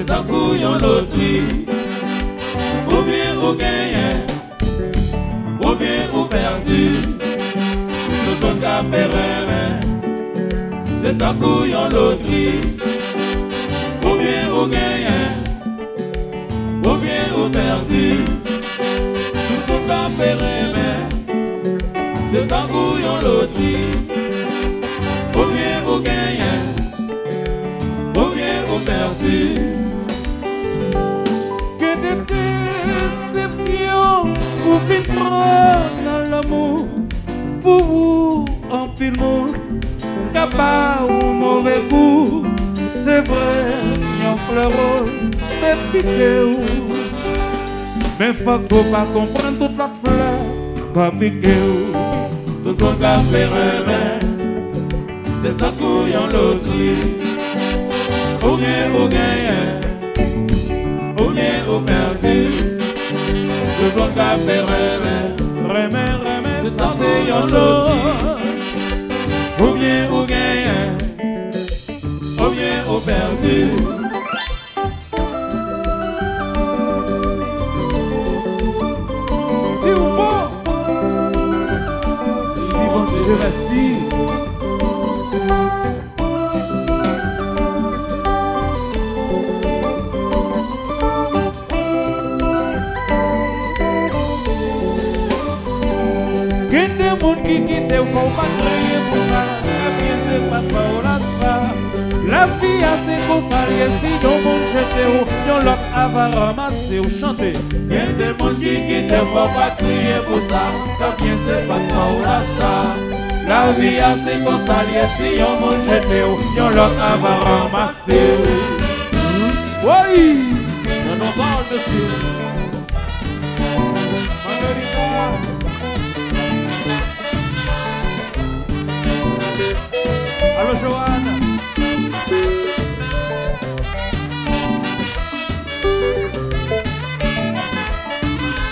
c'est un couillon loterie. Ou bien ou gagné, ou bien ou perdu. Tout le cas c'est un couillon loterie. Ou bien ou gagné, ou bien ou perdu. Tout le cas c'est un couillon loterie. Ou bien ou gagné, ou bien ou perdu. Que de déception ou filtre dans l'amour. Pour vous, en film, capable ou mauvais goût. C'est vrai, yon fleur rose, mais piqué ou. Mais faut qu'on pas comprendre toute la fleur, pas piqué ou. Tout le cas c'est un couillon loterie. Ou bien ou gagné, ou bien ou perdu. Tout le cas c'est un couillon loterie. Ou bien ou gagné, ou bien ou perdu. Si ou bon, si bon je reste. Qui quitte ou faut pas crier pour ça. La vie c'est pas pour la ça. La vie a ses consaliers. Si yon monde jete ou yon l'autre va ramasser ou chanter. Il y a des gens qui quittent, faut pas crier pour ça. La vie c'est pas pour la ça. La vie a ses consaliers. Si yon monde jete ou yon l'autre va ramasser. Oui, on en parle dessus. Allô Joanne.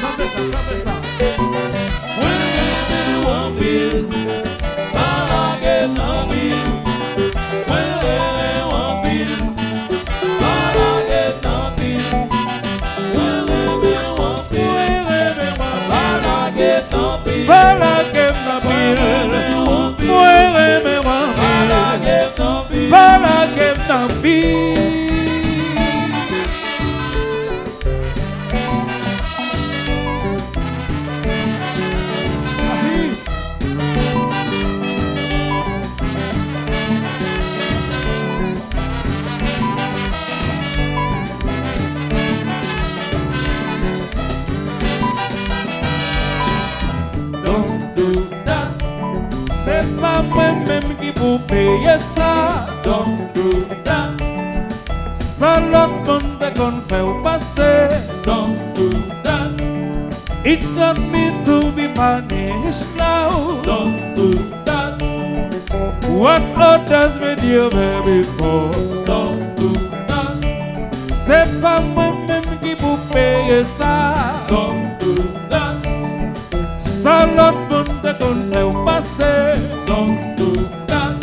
Chantez ça, chantez ça. Para que también c'est pas moi-même qui vous paye ça. Don't do that. Ça l'autre monde qu'on fait au passé. Don't do that. It's not me to be punished now. Don't do that. What others made you baby for. Don't do that. C'est pas moi-même qui vous paye ça. Don't do that. Ça l'autre monde qu'on fait au passé. Don't do that.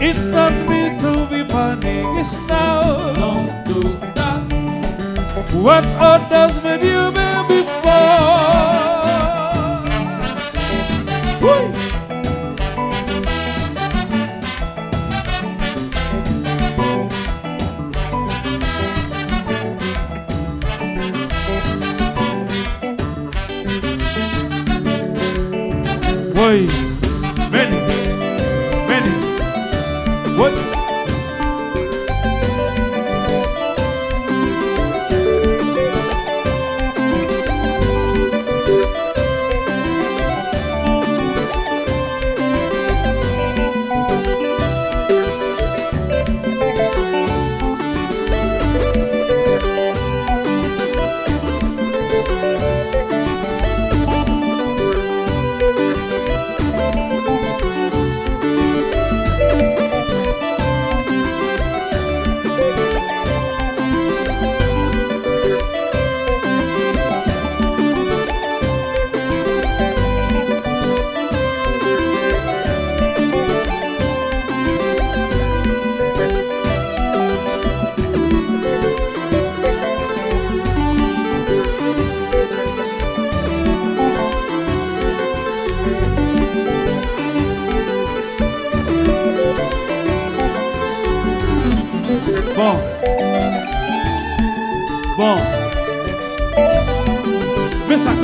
It's not me to be punished now. Don't do that. What others made you baby for. Woo! Boy, many, what?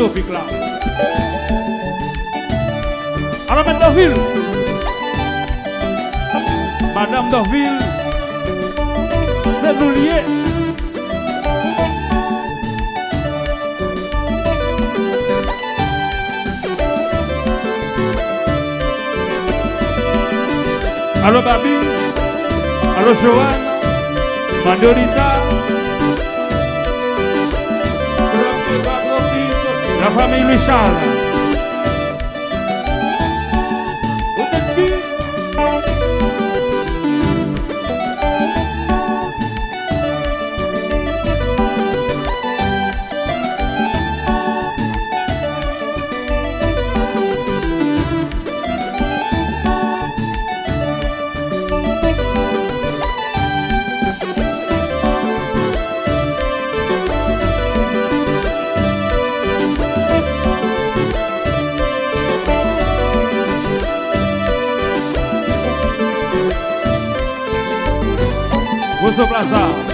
philosophique là. Alors, Madame Dorville. Madame Dorville, c'est nous lier. Allô Babi, allô Joanne, Mandolita, la famille Michal. Vou plaza.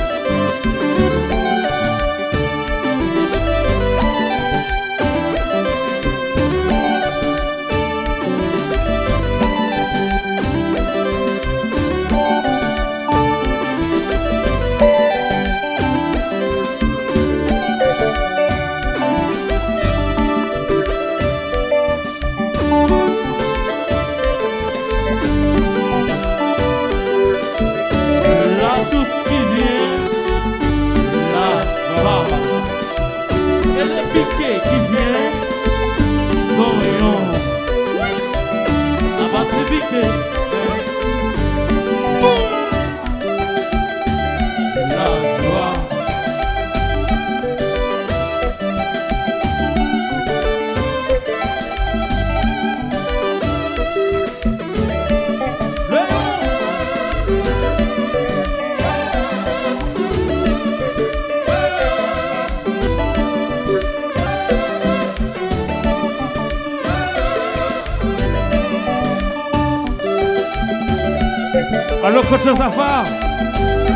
Alors,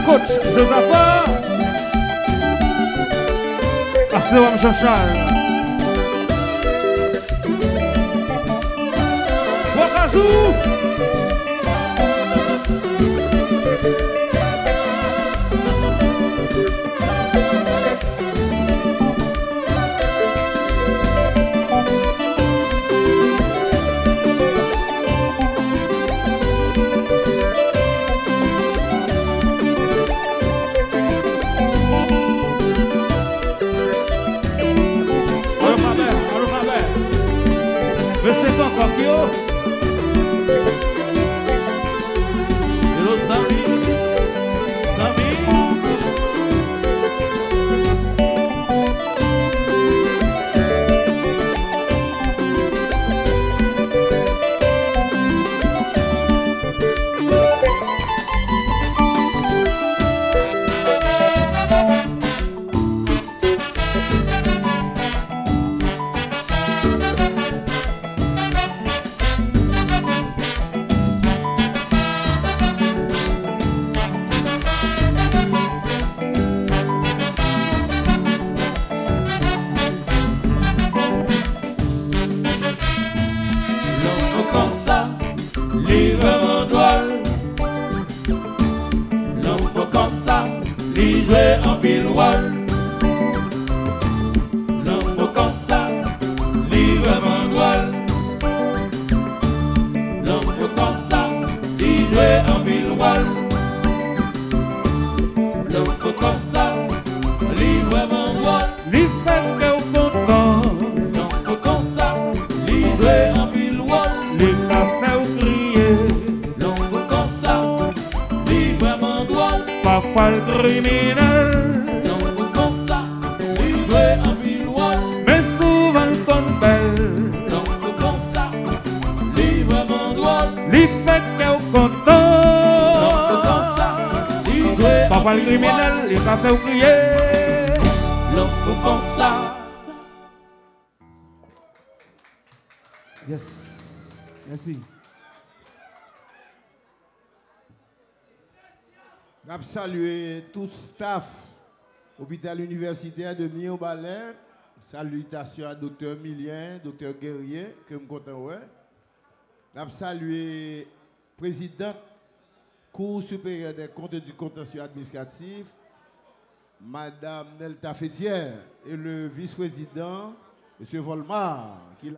coach Josaphat, passez à Jean-Charles. Bonjour. Yes, merci. Je salue tout le staff hôpital universitaire de Mio-Balin Salutations à Dr. Milien, Dr. Guerrier, que je suis content. Ouais. Je salue président Cour supérieure des comptes et du contentieux administratif, Madame Nelta Fétière, et le vice-président, M. Volmar, qui